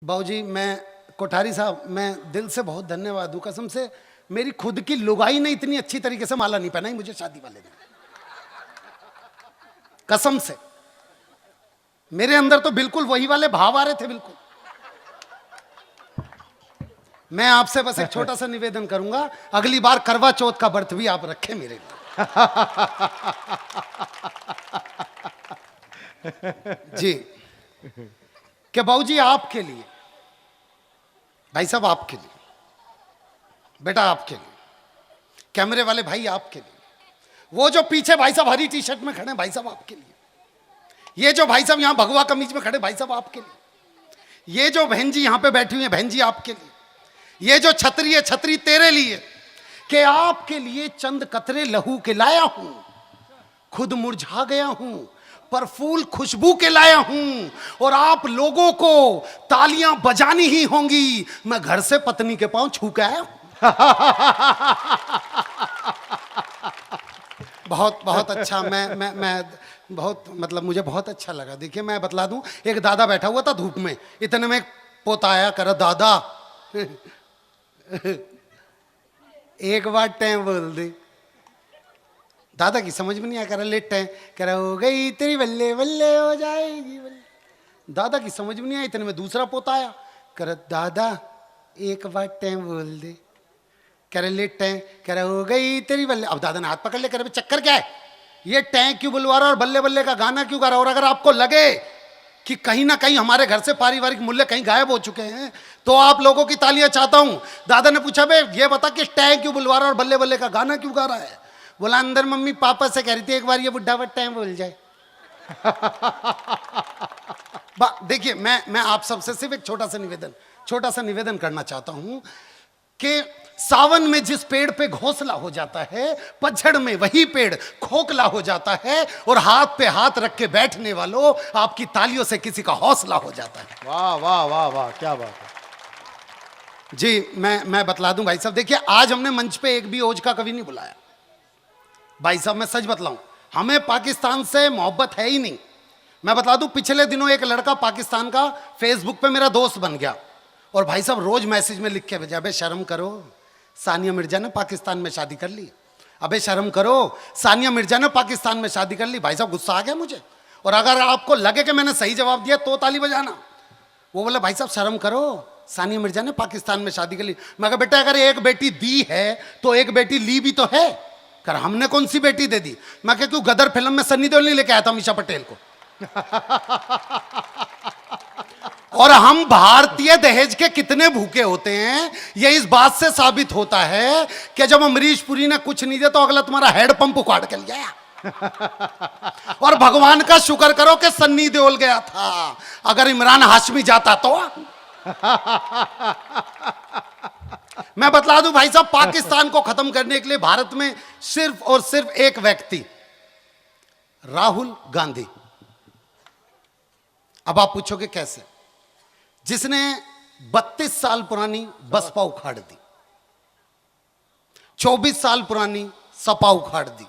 बाबूजी, मैं कोठारी साहब, मैं दिल से बहुत धन्यवाद हूँ। कसम से मेरी खुद की लुगाई ने इतनी अच्छी तरीके से माला नहीं पहनाई मुझे शादी वाले दिन। कसम से मेरे अंदर तो बिल्कुल वही वाले भाव आ रहे थे। बिल्कुल मैं आपसे बस एक छोटा सा निवेदन करूंगा, अगली बार करवा चौथ का व्रत भी आप रखें मेरे लिए। जी कि बाबूजी आपके लिए, भाई साहब आपके लिए, बेटा आपके लिए, कैमरे वाले भाई आपके लिए, वो जो पीछे भाई साहब हरी टी शर्ट में खड़े भाई साहब आपके लिए, ये जो भाई साहब यहां भगवा कमीज में खड़े भाई साहब आपके लिए, ये जो बहन जी यहां पे बैठी हुई है बहन जी आपके लिए, ये जो छतरी है छतरी तेरे लिए, कि आपके लिए चंद कतरे लहू के लाया हूं, खुद मुरझा गया हूं पर फूल खुशबू के लाया हूं, और आप लोगों को तालियां बजानी ही होंगी। मैं घर से पत्नी के पांव छू के आया हूं। बहुत बहुत अच्छा। मैं बहुत मतलब मुझे बहुत अच्छा लगा। देखिए मैं बतला दूं, एक दादा बैठा हुआ था धूप में, इतने में पोता आया, कर दादा एक बार टैं बोल दे। दादा की समझ में नहीं आया, कह रहा लेट है, कह रहा हो गई तेरी बल्ले बल्ले हो जाएगी बल्ले। दादा की समझ में नहीं आया, इतने में दूसरा पोता आया, कह रहा दादा एक बार टैं बोल दे, कह रहे लेट है, कह रहा हो गई तेरी बल्ले। अब दादा ने हाथ पकड़ ले, कह रहे चक्कर क्या है, ये टैं क्यों बुलवा रहा और बल्ले बल्ले का गाना क्यों गा रहा। और अगर आपको लगे कि कहीं ना कहीं हमारे घर से पारिवारिक मूल्य कहीं गायब हो चुके हैं तो आप लोगों की तालियां चाहता हूं। दादा ने पूछा बे ये बता कि टैं क्यों बुलवा रहा और बल्ले बल्ले का गाना क्यों गा रहा है। बोला अंदर मम्मी पापा से कह रही थी एक बार ये बुढ़ा टैं बोल जाए। देखिए मैं आप सबसे सिर्फ एक छोटा सा निवेदन करना चाहता हूं कि सावन में जिस पेड़ पे घोंसला हो जाता है, पतझड़ में वही पेड़ खोखला हो जाता है, और हाथ पे हाथ रख के बैठने वालों आपकी तालियों से किसी का हौसला हो जाता है। वाह वाह वाह वाह, क्या बात है जी। मैं बतला दूं भाई साहब, देखिए आज हमने मंच पे एक भी ओज का कवि नहीं बुलाया। भाई साहब मैं सच बतलाऊं, हमें पाकिस्तान से मोहब्बत है ही नहीं। मैं बता दूं, पिछले दिनों एक लड़का पाकिस्तान का फेसबुक पे मेरा दोस्त बन गया, और भाई साहब रोज मैसेज में लिख के भेजा, अबे शर्म करो सानिया मिर्जा ने पाकिस्तान में शादी कर ली, अबे शर्म करो सानिया मिर्जा ने पाकिस्तान में शादी कर ली। भाई साहब गुस्सा आ गया मुझे, और अगर आपको लगे कि मैंने सही जवाब दिया तो ताली बजाना। वो बोला भाई साहब शर्म करो सानिया मिर्जा ने पाकिस्तान में शादी कर ली। मैं कहा बेटा अगर एक बेटी दी है तो एक बेटी ली भी तो है। कर हमने कौन सी बेटी दे दी। मैं कहा क्यों गदर फिल्म में सन्नी देओल नहीं लेके आया था मीशा पटेल को। और हम भारतीय दहेज के कितने भूखे होते हैं, ये इस बात से साबित होता है कि जब अमरीश पुरी ने कुछ नहीं दिया तो अगला तुम्हारा हेड पंप उखाड़ के ले गया। और भगवान का शुक्र करो कि सन्नी देओल गया था, अगर इमरान हाशमी जाता तो। मैं बतला दूं भाई साहब, पाकिस्तान को खत्म करने के लिए भारत में सिर्फ और सिर्फ एक व्यक्ति, राहुल गांधी। अब आप पूछोगे कैसे, जिसने 32 साल पुरानी बसपा उखाड़ दी, 24 साल पुरानी सपा उखाड़ दी,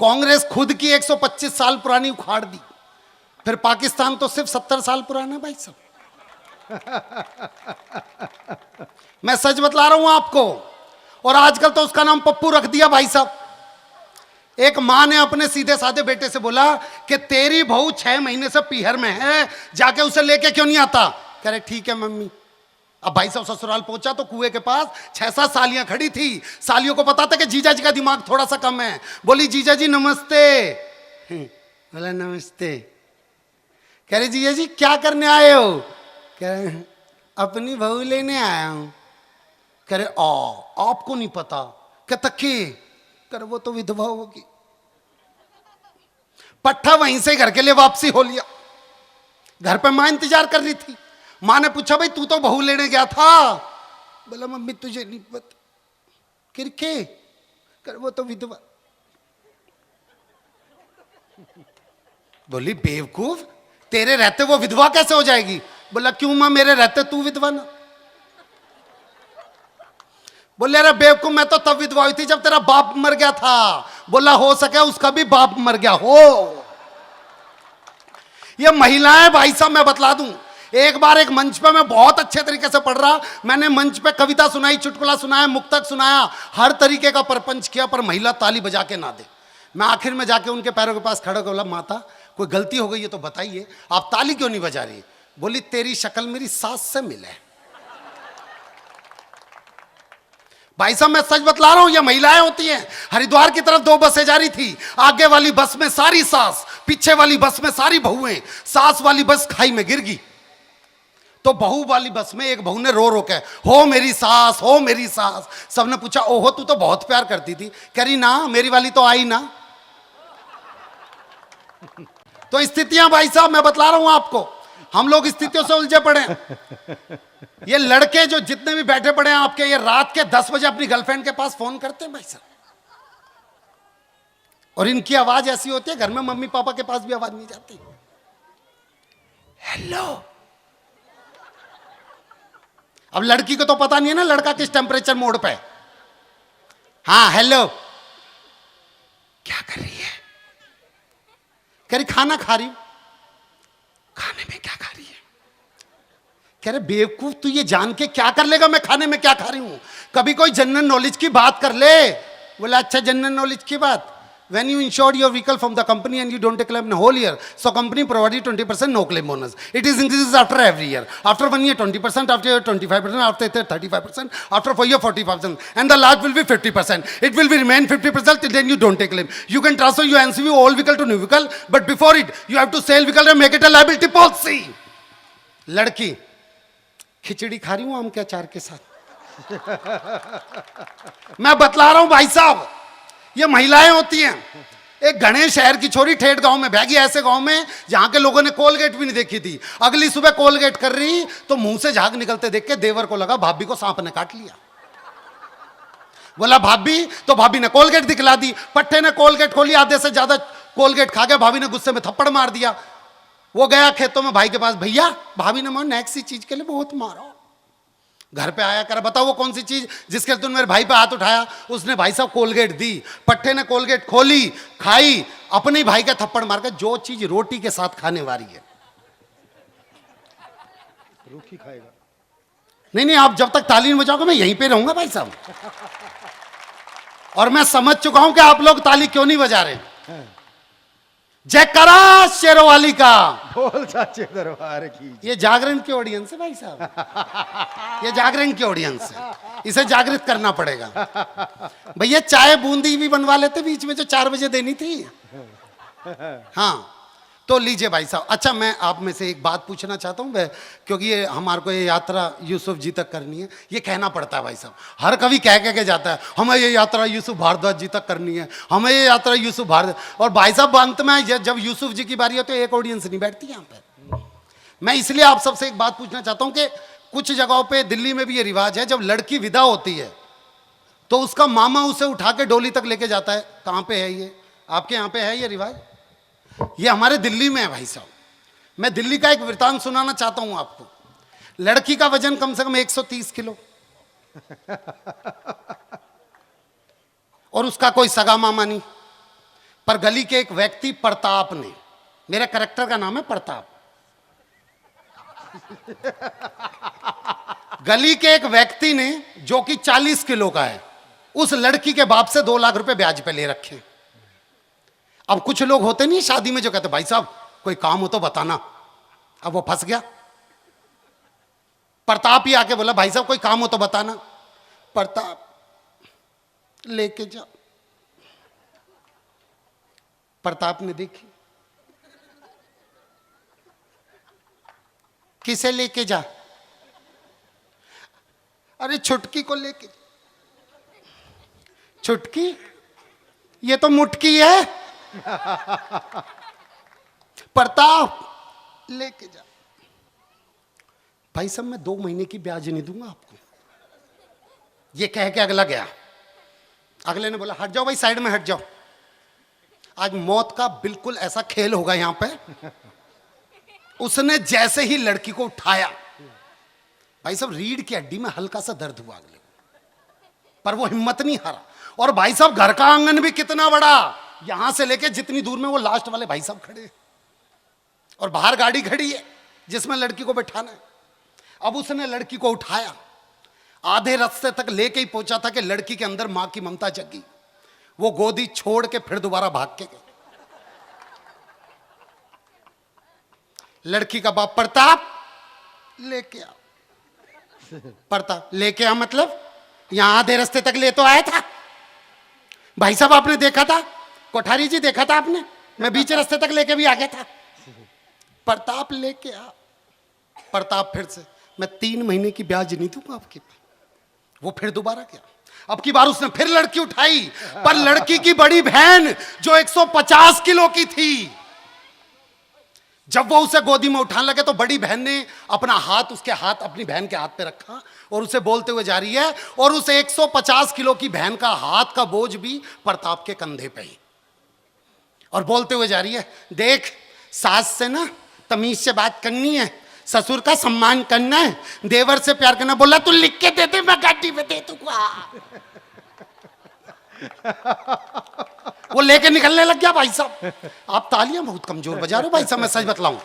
कांग्रेस खुद की 125 साल पुरानी उखाड़ दी, फिर पाकिस्तान तो सिर्फ 70 साल पुराना है भाई साहब। मैं सच बतला रहा हूं आपको। और आजकल तो उसका नाम पप्पू रख दिया भाई साहब। एक मां ने अपने सीधे साधे बेटे से बोला कि तेरी बहू 6 महीने से पीहर में है, जाके उसे लेके क्यों नहीं आता। कह रहे ठीक है मम्मी। अब भाई साहब ससुराल पहुंचा तो कुएं के पास 6-7 सालियां खड़ी थी। सालियों को पता था कि जीजा जी का दिमाग थोड़ा सा कम है। बोली जीजा जी नमस्ते। बोला नमस्ते। कह रहे जीजा जी क्या करने आए हो। कह रहे अपनी बहू लेने आया हूं। कह रहे आपको नहीं पता। कहता के कर वो तो विधवा होगी। पट्टा वहीं से घर के लिए वापसी हो लिया। घर पे मां इंतजार कर रही थी। मां ने पूछा भाई तू तो बहू लेने गया था। बोला मम्मी तुझे नहीं पता। किरके कर वो तो विधवा। बोली बेवकूफ, तेरे रहते वो विधवा कैसे हो जाएगी। बोला क्यों मां मेरे रहते तू विधवा ना। बोले अरे बेवकूफ मैं तो तब विधवा हुई थी जब तेरा बाप मर गया था। बोला हो सके उसका भी बाप मर गया हो। ये महिलाएं भाई साहब मैं बतला दूं, एक बार एक मंच पे मैं बहुत अच्छे तरीके से पढ़ रहा, मैंने मंच पे कविता सुनाई, चुटकुला सुनाया, मुक्तक सुनाया, हर तरीके का प्रपंच किया, पर महिला ताली बजा के ना दे। मैं आखिर में जाके उनके पैरों के पास खड़ा होकर बोला, माता कोई गलती हो गई है तो बताइए, आप ताली क्यों नहीं बजा रही? बोली, तेरी शक्ल मेरी सास से मिले। भाई साहब मैं सच बतला रहा हूं, ये महिलाएं होती हैं। हरिद्वार की तरफ 2 बसें जा रही थी, आगे वाली बस में सारी सास, पीछे वाली बस में सारी बहुएं। सास वाली बस खाई में गिर गई, तो बहू वाली बस में एक बहू ने रो रो के, हो मेरी सास, हो मेरी सास। सबने पूछा, ओहो तू तो बहुत प्यार करती थी। कह रही ना, मेरी वाली तो आई ना। तो स्थितियां भाई साहब मैं बतला रहा हूं आपको, हम लोग स्थितियों से उलझे पड़े हैं। ये लड़के जो जितने भी बैठे पड़े हैं आपके, ये रात के 10 बजे अपनी गर्लफ्रेंड के पास फोन करते हैं भाई साहब, और इनकी आवाज ऐसी होती है, घर में मम्मी पापा के पास भी आवाज नहीं जाती। हेलो। अब लड़की को तो पता नहीं है ना लड़का किस टेम्परेचर मोड पे। हाँ हेलो, क्या कर रही है? कह रही खाना खा रही हूं। खाने में क्या खा रही है? कह रहे बेवकूफ, तू ये जान के क्या कर लेगा मैं खाने में क्या खा रही हूं? कभी कोई जनरल नॉलेज की बात कर ले। बोला अच्छा जनरल नॉलेज की बात, when you insured your vehicle from the company and you don't claim in a whole year, so company provided 20% no claim bonus. It is increases after every year. After 1 year 20%, after year 25%, after year 35%, after 4 year 40%, and the last will be 50%. It will be remain 50% till then you don't take claim. You can transfer your NCV old vehicle to new vehicle, but before it you have to sell vehicle and make it a liability policy. लड़की, खिचड़ी खा रही हूं आम के अचार के साथ। मैं बतला रहा हूं भाई साहब, ये महिलाएं होती हैं। एक घने शहर की छोरी ठेठ गांव में भागी, ऐसे गांव में जहां के लोगों ने कोलगेट भी नहीं देखी थी। अगली सुबह कोलगेट कर रही तो मुंह से झाग निकलते देख के देवर को लगा भाभी को सांप ने काट लिया। बोला भाभी, तो भाभी ने कोलगेट दिखला दी। पट्टे ने कोलगेट खोली, आधे से ज्यादा कोलगेट खा गया। भाभी ने गुस्से में थप्पड़ मार दिया। वो गया खेतों में भाई के पास, भैया भाभी ने मुझे नेक्स्ट सी चीज के लिए बहुत मारा। घर पे आया, कर बताओ वो कौन सी चीज जिसके लिए तुमने मेरे भाई पे हाथ उठाया? उसने भाई साहब कोलगेट दी। पट्टे ने कोलगेट खोली, खाई, अपने भाई का थप्पड़ मार कर। जो चीज रोटी के साथ खाने वाली है, रूखी खाएगा। नहीं नहीं, आप जब तक ताली नहीं बजाओगे मैं यहीं पे रहूंगा भाई साहब। और मैं समझ चुका हूं कि आप लोग ताली क्यों नहीं बजा रहे। जयकारा शेरवाली का बोल सच्चे दरबार की। ये जागरण की ऑडियंस है भाई साहब, ये जागरण की ऑडियंस है, इसे जागृत करना पड़ेगा। भैया चाय बूंदी भी बनवा लेते बीच में जो 4 बजे देनी थी। हाँ तो लीजिए भाई साहब। अच्छा मैं आप में से एक बात पूछना चाहता हूँ, क्योंकि ये हमारे को ये यात्रा यूसुफ जी तक करनी है। ये कहना पड़ता है भाई साहब, हर कवि कह के जाता है हमें ये यात्रा यूसुफ भारद्वाज जी तक करनी है, हमें ये यात्रा यूसुफ भारद्वाज। और भाई साहब अंत में जब यूसुफ जी की बारी है तो एक ऑडियंस नहीं बैठती यहाँ पे। मैं इसलिए आप सबसे एक बात पूछना चाहता हूँ कि कुछ जगहों पर दिल्ली में भी ये रिवाज है, जब लड़की विदा होती है तो उसका मामा उसे उठा के डोली तक लेके जाता है। कहाँ पे है ये? आपके यहाँ पे है ये रिवाज? ये हमारे दिल्ली में है भाई साहब। मैं दिल्ली का एक वृतांत सुनाना चाहता हूं आपको। लड़की का वजन कम से कम 130 किलो और उसका कोई सगा मामा नहीं, पर गली के एक व्यक्ति प्रताप ने, मेरे कैरेक्टर का नाम है प्रताप, गली के एक व्यक्ति ने जो कि 40 किलो का है, उस लड़की के बाप से 2 लाख रुपए ब्याज पे ले रखे। अब कुछ लोग होते नहीं शादी में जो कहते भाई साहब कोई काम हो तो बताना। अब वो फंस गया। प्रताप ही आके बोला भाई साहब कोई काम हो तो बताना। प्रताप लेके जा। प्रताप ने देखी, किसे लेके जा? अरे छुटकी को लेके। छुटकी? ये तो मुटकी है। प्रताप लेके जा। भाई साहब मैं 2 महीने की ब्याज नहीं दूंगा आपको। ये कह के अगला गया। अगले ने बोला हट जाओ भाई, साइड में हट जाओ, आज मौत का बिल्कुल ऐसा खेल होगा यहां पे। उसने जैसे ही लड़की को उठाया, भाई साहब रीढ़ की हड्डी में हल्का सा दर्द हुआ अगले, पर वो हिम्मत नहीं हारा। और भाई साहब घर का आंगन भी कितना बड़ा, यहां से लेके जितनी दूर में वो लास्ट वाले भाई साहब खड़े और बाहर गाड़ी खड़ी है। जिसमें लड़की को बैठाना है। अब उसने लड़की को उठाया, आधे रास्ते तक लेके ही पहुंचा था कि लड़की के अंदर मां की ममता जगी। वो गोदी छोड़ के फिर दोबारा भाग के गए। लड़की का बाप, प्रताप लेके आ। प्रताप लेके आ मतलब यहां आधे रास्ते तक ले तो आया था भाई साहब, आपने देखा था, कोठारी जी देखा था आपने, मैं बीच रास्ते तक लेके भी आ गया था। प्रताप लेके आ। प्रताप फिर से, मैं 3 महीने की ब्याज नहीं दूंगा आपकी। वो फिर दोबारा गया। अब की बार उसने फिर लड़की उठाई, पर लड़की की बड़ी बहन जो 150 किलो की थी, जब वो उसे गोदी में उठाने लगे तो बड़ी बहन ने अपना हाथ उसके हाथ अपनी बहन के हाथ पे रखा और उसे बोलते हुए जा रही है, और उस 150 किलो की बहन का हाथ का बोझ भी प्रताप के कंधे पे ही, और बोलते हुए जा रही है, देख सास से ना तमीज से बात करनी है, ससुर का सम्मान करना है, देवर से प्यार करना। बोला तू लिख के दे दे, मैं गाड़ी में दे दूंगा। वो लेके निकलने लग गया। भाई साहब आप तालियां बहुत कमजोर बजा रहे हो भाई साहब, मैं सच बतलाऊं।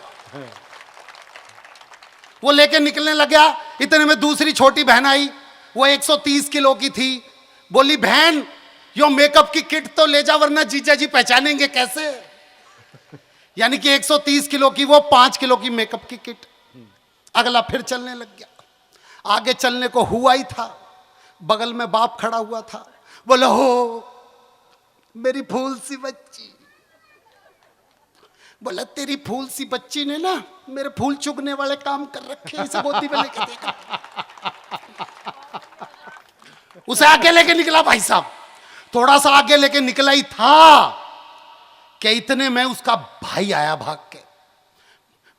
वो लेके निकलने लग गया। इतने में दूसरी छोटी बहन आई, वो 130 किलो की थी। बोली बहन यो मेकअप की किट तो ले जा, वरना जीजा जी पहचानेंगे कैसे। यानी कि 130 किलो की वो 5 किलो की मेकअप की किट। अगला फिर चलने लग गया। आगे चलने को हुआ ही था, बगल में बाप खड़ा हुआ था। बोला हो मेरी फूल सी बच्ची। बोला तेरी फूल सी बच्ची ने ना मेरे फूल चुगने वाले काम कर रखे, इसे गोदी में लेके देखा। उसे आगे लेके निकला भाई साहब, थोड़ा सा आगे लेके निकला ही था कि इतने में उसका भाई आया भाग के।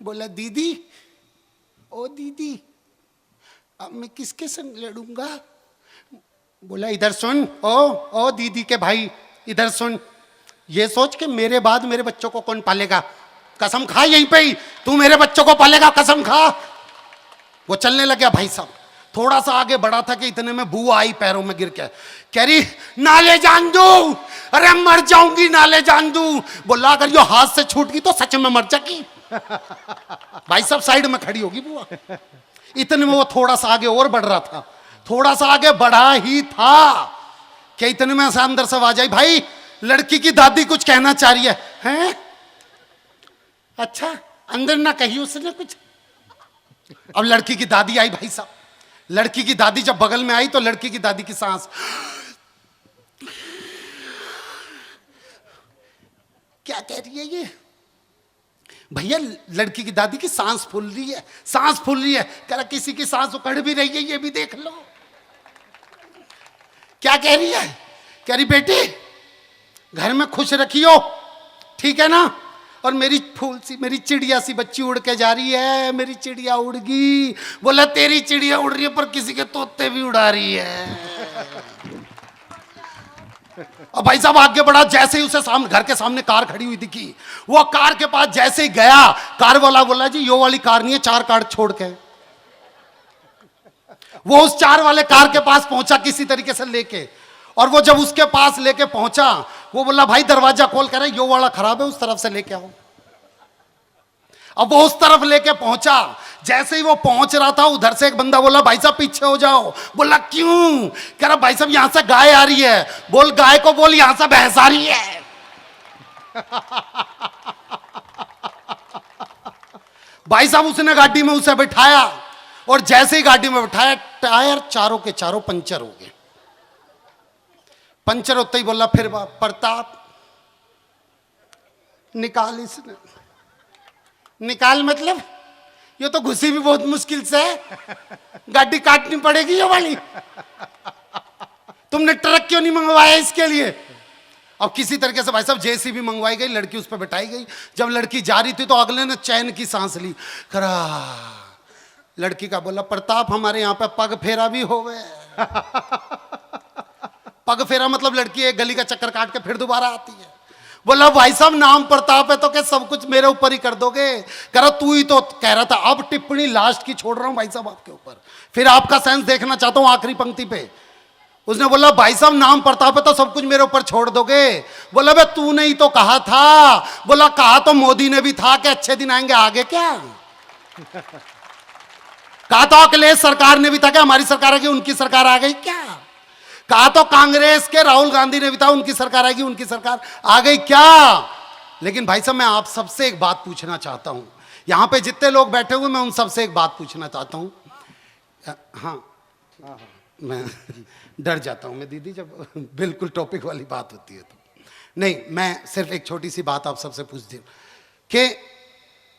बोला दीदी, ओ दीदी अब मैं किसके संग लड़ूंगा। बोला इधर सुन, ओ दीदी के भाई इधर सुन, ये सोच के मेरे बाद मेरे बच्चों को कौन पालेगा, कसम खा यहीं पे ही तू मेरे बच्चों को पालेगा, कसम खा। वो चलने लग गया भाई साहब। थोड़ा सा आगे बढ़ा था कि इतने में बुआ आई पैरों में गिर के, कह रही नाले जान दू, अरे मर जाऊंगी नाले जान दू। बोला अगर यो हाथ से छूट गई तो सच में मर जाएगी। भाई साहब साइड में खड़ी होगी बुआ। इतने में वो थोड़ा सा आगे और बढ़ रहा था, थोड़ा सा आगे बढ़ा ही था कि इतने में से अंदर से आवाज आई, भाई लड़की की दादी कुछ कहना चाह रही है। हैं? अच्छा अंदर ना कही उसने कुछ। अब लड़की की दादी आई भाई साहब। लड़की की दादी जब बगल में आई तो लड़की की दादी की सांस, क्या कह रही है ये भैया। लड़की की दादी की सांस फूल रही है, सांस फूल रही है। कह रहा किसी की सांस उखड़ भी रही है, ये भी देख लो। क्या कह रही है? कह रही बेटी घर में खुश रखियो, ठीक है ना, और मेरी फूल सी मेरी चिड़िया सी बच्ची उड़ के जा रही है, मेरी चिड़िया उड़ गई। बोला तेरी चिड़िया उड़ रही है पर किसी के तोते भी उड़ा रही है। अब भाई साहब आगे बढ़ा, जैसे ही उसे सामने घर के सामने कार खड़ी हुई दिखी, वो कार के पास जैसे ही गया, कार वाला बोला जी यो वाली कार नहीं है, 4 कार छोड़ के। वो उस 4 वाले कार के पास पहुंचा किसी तरीके से लेके, और वो जब उसके पास लेके पहुंचा, वो बोला भाई दरवाजा खोल कर, यो वाला खराब है उस तरफ से लेके आओ। अब वो उस तरफ लेके पहुंचा। जैसे ही वो पहुंच रहा था, उधर से एक बंदा बोला भाई साहब पीछे हो जाओ। बोला क्यों? कह रहा भाई साहब यहां से गाय आ रही है। बोल गाय को बोल यहां से भैंस आ रही है। भाई साहब उसने गाड़ी में उसे बिठाया, और जैसे ही गाड़ी में बिठाया टायर चारों के चारों पंचर हो गए। पंचर होते ही बोला फिर प्रताप निकाल इसने। निकाल मतलब ये तो घुसी भी बहुत मुश्किल से है, गाड़ी काटनी पड़ेगी ये वाली। तुमने ट्रक क्यों नहीं मंगवाया इसके लिए? अब किसी तरीके से भाई साहब जेसीबी मंगवाई गई, लड़की उस पर बिठाई गई। जब लड़की जा रही थी तो अगले ने चैन की सांस ली। करा लड़की का बोला प्रताप हमारे यहाँ पे पग फेरा भी होवे। पग फेरा मतलब लड़की एक गली का चक्कर काट के फिर दोबारा आती है। बोला भाई साहब नाम प्रताप है तो क्या सब कुछ मेरे ऊपर ही कर दोगे? कह रहा तू ही तो कह रहा था। अब टिप्पणी लास्ट की छोड़ रहा हूं भाई साहब आपके ऊपर, फिर आपका सेंस देखना चाहता हूं आखिरी पंक्ति पे। उसने बोला भाई साहब नाम प्रताप है तो सब कुछ मेरे ऊपर छोड़ दोगे? बोला बे तूने ही तो कहा था। बोला कहा तो मोदी ने भी था कि अच्छे दिन आएंगे, आगे क्या? कहा तो अखिलेश सरकार ने भी था कि हमारी सरकार आ गई, उनकी सरकार आ गई क्या? कहा तो कांग्रेस के राहुल गांधी ने भी था, उनकी सरकार आएगी, उनकी सरकार आ गई क्या? लेकिन भाई साहब मैं आप सबसे एक बात पूछना चाहता हूं, यहां पे जितने लोग बैठे हुए मैं उन सबसे एक बात पूछना चाहता हूं। हाँ मैं डर जाता हूं मैं दीदी, जब बिल्कुल टॉपिक वाली बात होती है तो नहीं, मैं सिर्फ एक छोटी सी बात आप सबसे पूछती हूँ कि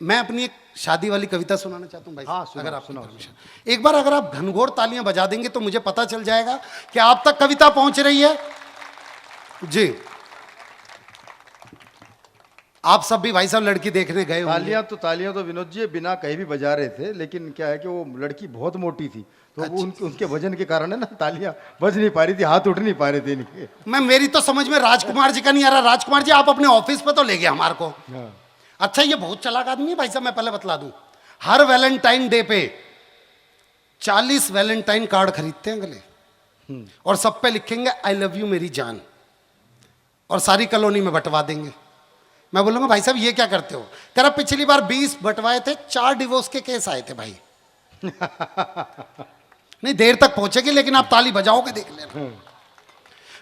मैं अपनी एक शादी वाली कविता सुनाना चाहता हूँ भाई। हाँ, अगर आप सुनाओ। एक बार अगर आप घनघोर तालियां बजा देंगे तो मुझे पता चल जाएगा कि आप तक कविता पहुंच रही है जी। आप सब भी भाई साहब लड़की देखने गए होंगे। तालियां तो विनोद जी बिना कहीं भी बजा रहे थे, लेकिन क्या है कि वो लड़की बहुत मोटी थी, तो वो उनके वजन के कारण है ना, तालियां बज नहीं पा रही थी, हाथ उठ नहीं पा रहे थे इनके। मैं मेरी तो समझ में राजकुमार जी का नहीं आ रहा। राजकुमार जी आप अपने ऑफिस पे तो ले गए हमारे को। अच्छा ये बहुत चालाक आदमी है भाई साहब, मैं पहले बतला दूं, हर वैलेंटाइन डे पे 40 वैलेंटाइन कार्ड खरीदते हैं गले और सब पे लिखेंगे आई लव यू मेरी जान, और सारी कॉलोनी में बंटवा देंगे। मैं बोलूंगा भाई साहब ये क्या करते हो? कह रहा पिछली बार 20 बंटवाए थे, 4 डिवोर्स के केस आए थे भाई। नहीं देर तक पहुंचेगी लेकिन आप ताली बजाओगे, देख लेना।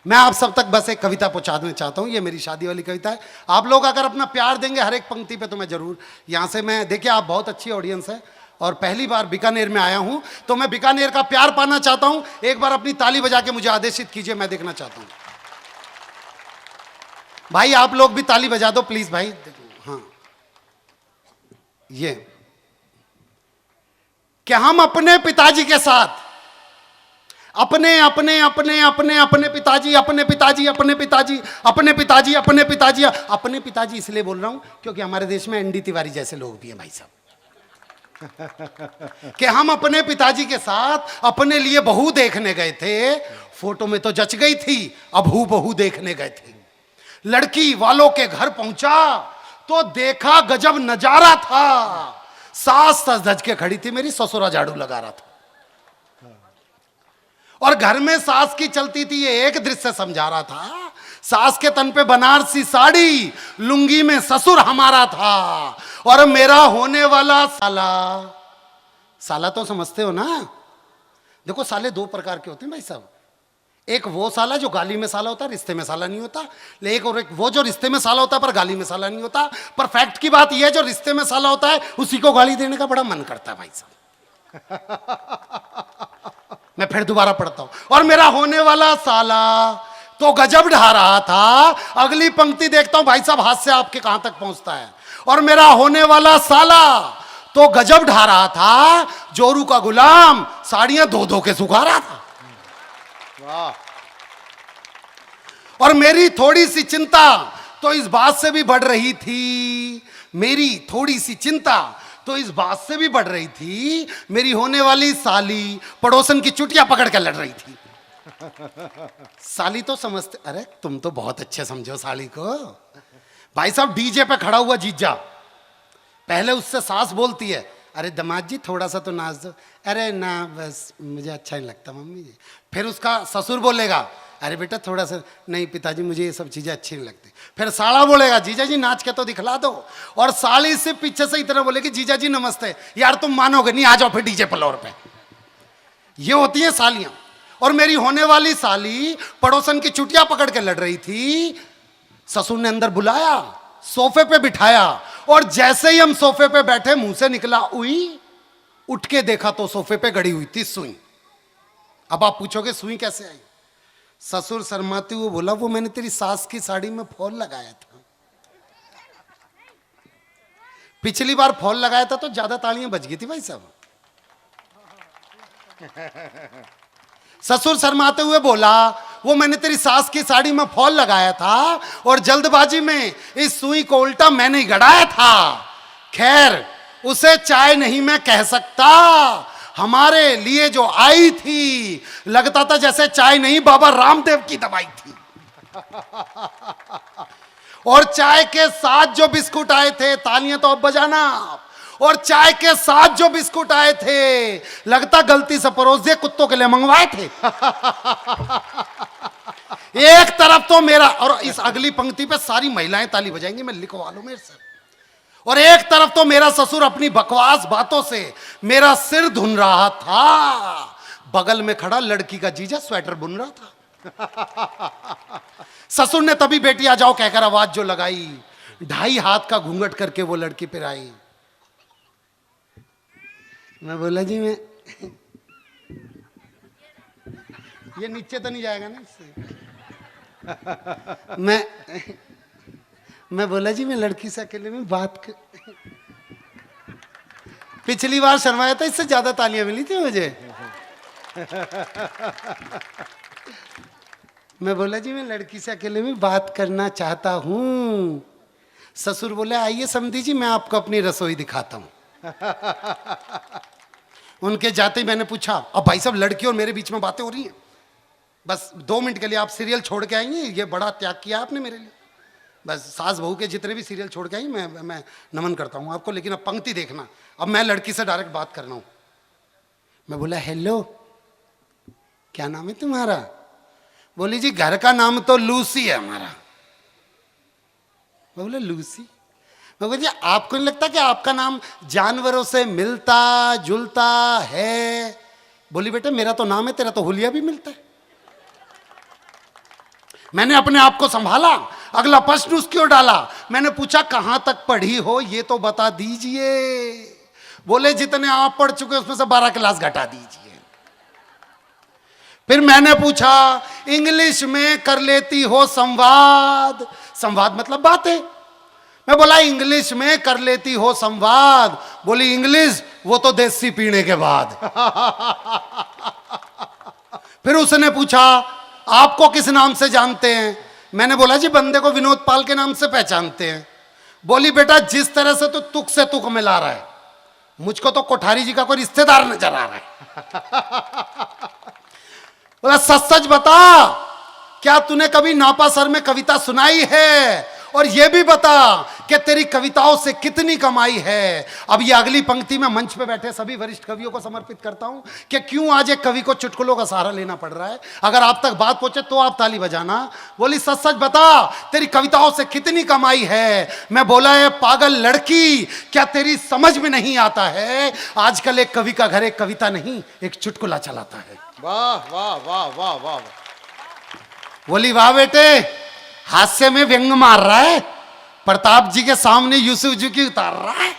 मैं आप सब तक बस एक कविता पहुंचाना चाहता हूं, ये मेरी शादी वाली कविता है। आप लोग अगर अपना प्यार देंगे हर एक पंक्ति पे तो मैं जरूर यहां से, मैं देखिए आप बहुत अच्छी ऑडियंस है और पहली बार बीकानेर में आया हूं तो मैं बीकानेर का प्यार पाना चाहता हूं। एक बार अपनी ताली बजा के मुझे आदेशित कीजिए, मैं देखना चाहता हूं। भाई आप लोग भी ताली बजा दो प्लीज भाई। हाँ ये कि हम अपने पिताजी के साथ अपने अपने अपने अपने अपने पिताजी अपने पिताजी अपने पिताजी अपने पिताजी अपने पिताजी अपने पिताजी इसलिए बोल रहा हूं क्योंकि हमारे देश में एनडी तिवारी जैसे लोग भी हैं भाई साहब। कि हम अपने पिताजी के साथ अपने लिए बहू देखने गए थे, फोटो में तो जच गई थी, अब हू बहू देखने गए थे। लड़की वालों के घर पहुंचा तो देखा गजब नजारा था, सास सज धज के खड़ी थी मेरी, ससुरा झाड़ू लगा रहा था और घर में सास की चलती थी ये एक दृश्य समझा रहा था। सास के तन पे बनारसी साड़ी, लुंगी में ससुर हमारा था और मेरा होने वाला साला। साला तो समझते हो ना? देखो साले 2 प्रकार के होते हैं भाई साहब, एक वो साला जो गाली में साला होता है, रिश्ते में साला नहीं होता, लेकिन और एक वो जो रिश्ते में साला होता है पर गाली में साला नहीं होता। पर फैक्ट की बात यह है जो रिश्ते में साला होता है उसी को गाली देने का बड़ा मन करता है भाई साहब। मैं फिर दोबारा पढ़ता हूं, और मेरा होने वाला साला तो गजब ढा रहा था। अगली पंक्ति देखता हूं भाई साहब हाथ से आपके कहां तक पहुंचता है। और मेरा होने वाला साला तो गजब ढा रहा था, जोरू का गुलाम साड़ियां धो धो के सुखा रहा था। वाह। और मेरी थोड़ी सी चिंता तो इस बात से भी बढ़ रही थी, मेरी थोड़ी सी चिंता तो इस बात से भी बढ़ रही थी, मेरी होने वाली साली पड़ोसन की चुटियां पकड़ कर लड़ रही थी। साली तो समझते, अरे तुम तो बहुत अच्छे समझो साली को। भाई साहब डीजे पे खड़ा हुआ जीजा, पहले उससे सास बोलती है अरे दामाद जी थोड़ा सा तो नाच दो, अरे ना बस मुझे अच्छा नहीं लगता मम्मी जी। फिर उसका ससुर बोलेगा अरे बेटा थोड़ा सा, नहीं पिताजी मुझे ये सब चीजें अच्छी नहीं लगती। फिर साला बोलेगा जीजा जी नाच के तो दिखला दो, और साली से पीछे से इतना बोलेगी जीजा जी नमस्ते, यार तुम मानोगे नहीं, आ जाओ फिर डीजे फ्लोर पे। ये होती है सालियां। और मेरी होने वाली साली पड़ोसन की चुटियां पकड़ के लड़ रही थी। ससुर ने अंदर बुलाया, सोफे पे बिठाया, और जैसे ही हम सोफे पे बैठे मुंह से निकला उई, उठ के देखा तो सोफे पे गड़ी हुई थी सुई। अब आप पूछोगे सुई कैसे आई? ससुर शर्माते हुए बोला वो मैंने तेरी सास की साड़ी में फॉल लगाया था। पिछली बार फॉल लगाया था तो ज्यादा तालियां बज गई थी भाई साहब। ससुर शर्माते हुए बोला वो मैंने तेरी सास की साड़ी में फॉल लगाया था और जल्दबाजी में इस सुई को उल्टा मैंने गड़ाया था। खैर उसे चाय नहीं मैं कह सकता, हमारे लिए जो आई थी लगता था जैसे चाय नहीं बाबा रामदेव की दवाई थी। और चाय के साथ जो बिस्कुट आए थे, तालियां तो अब बजाना, और चाय के साथ जो बिस्कुट आए थे लगता गलती से परोस दिए, कुत्तों के लिए मंगवाए थे। एक तरफ तो मेरा, और इस अगली पंक्ति पे सारी महिलाएं ताली बजाएंगी, मैं लिखवा लो मेरे से। और एक तरफ तो मेरा ससुर अपनी बकवास बातों से मेरा सिर धुन रहा था, बगल में खड़ा लड़की का जीजा स्वेटर बुन रहा था। ससुर ने तभी बेटी आ जाओ कहकर आवाज जो लगाई, 2.5 हाथ का घूंघट करके वो लड़की पर आई। मैं बोला जी मैं ये नीचे तो नहीं जाएगा ना इससे। मैं बोला जी मैं लड़की से अकेले में बात कर। पिछली बार शर्माया था, इससे ज्यादा तालियां मिली थी मुझे। मैं बोला जी मैं लड़की से अकेले में बात करना चाहता हूं। ससुर बोले आइए समधी जी मैं आपको अपनी रसोई दिखाता हूं। उनके जाते ही मैंने पूछा, अब भाई साहब लड़की और मेरे बीच में बातें हो रही हैं, बस 2 मिनट के लिए आप सीरियल छोड़ के आएंगे, ये बड़ा त्याग किया आपने मेरे लिए। बस सास बहू के जितने भी सीरियल छोड़ के आई मैं नमन करता हूँ आपको, लेकिन अब पंक्ति देखना, अब मैं लड़की से डायरेक्ट बात करना हूँ। मैं बोला हेलो क्या नाम है तुम्हारा? बोली जी घर का नाम तो लूसी है हमारा। मैं बोला लूसी? मैं बोला जी आपको नहीं लगता कि आपका नाम जानवरों से मिलता जुलता है? बोली बेटे मेरा तो नाम है, तेरा तो हुलिया भी मिलता है। मैंने अपने आप को संभाला, अगला प्रश्न उसकी ओर डाला। मैंने पूछा कहां तक पढ़ी हो ये तो बता दीजिए। बोले जितने आप पढ़ चुके उसमें से 12 क्लास घटा दीजिए। फिर मैंने पूछा इंग्लिश में कर लेती हो संवाद? संवाद मतलब बातें। मैं बोला इंग्लिश में कर लेती हो संवाद? बोली इंग्लिश वो तो देसी पीने के बाद। फिर उसने पूछा आपको किस नाम से जानते हैं? मैंने बोला जी बंदे को विनोद पाल के नाम से पहचानते हैं। बोली बेटा जिस तरह से तो तुक से तुक मिला रहा है, मुझको तो कोठारी जी का कोई रिश्तेदार नजर आ रहा है। बोला सच सच बता, क्या तूने कभी नापा सर में कविता सुनाई है? और ये भी बता कि तेरी कविताओं से कितनी कमाई है। अब ये अगली पंक्ति में मंच पे बैठे सभी वरिष्ठ कवियों को समर्पित करता हूं कि क्यों आज एक कवि को चुटकुलों का सहारा लेना पड़ रहा है। अगर आप तक बात पहुंचे तो आप ताली बजाना। बोली सच सच बता तेरी कविताओं से कितनी कमाई है? मैं बोला है पागल लड़की, क्या तेरी समझ में नहीं आता है? आजकल एक कवि का घर एक कविता नहीं एक चुटकुला चलाता है। वाह वाह वाह वाह वाह। बोली वाह बेटे, हास्य में व्यंग मार रहा है, प्रताप जी के सामने यूसुफ जी की उतार रहा है।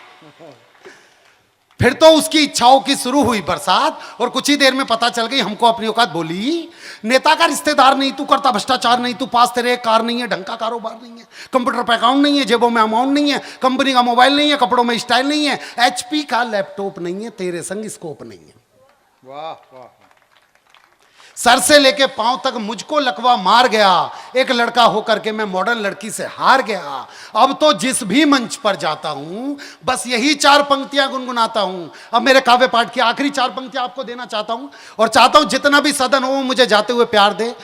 फिर तो उसकी इच्छाओं की शुरू हुई बरसात, और कुछ ही देर में पता चल गई हमको अपनी औकात। बोली नेता का रिश्तेदार नहीं, तू करता भ्रष्टाचार नहीं, तू पास तेरे कार नहीं है, ढंग का कारोबार नहीं है, कंप्यूटर पे अकाउंट नहीं है, जेबों में अमाउंट नहीं है, कंपनी का मोबाइल नहीं है, कपड़ों में स्टाइल नहीं है, HP का लैपटॉप नहीं है, तेरे संग स्कोप नहीं है। वाह वाह। सर से लेके पांव तक मुझको लकवा मार गया। एक लड़का होकर के मैं मॉडर्न लड़की से हार गया। अब तो जिस भी मंच पर जाता हूं बस यही 4 पंक्तियां गुनगुनाता हूं। अब मेरे काव्य पाठ की आखिरी 4 पंक्तियां आपको देना चाहता हूं, और चाहता हूं जितना भी सदन हो मुझे जाते हुए प्यार दे।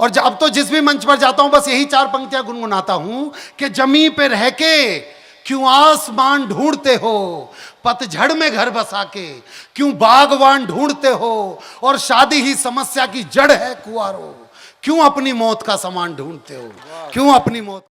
और अब तो जिस भी मंच पर जाता हूं बस यही 4 पंक्तियां गुनगुनाता हूं कि जमीन पे रह के क्यों आसमान ढूंढते हो, पतझड़ में घर बसा के क्यों बागवान ढूंढते हो, और शादी ही समस्या की जड़ है कुंवारों, क्यों अपनी मौत का सामान ढूंढते हो, क्यों अपनी मौत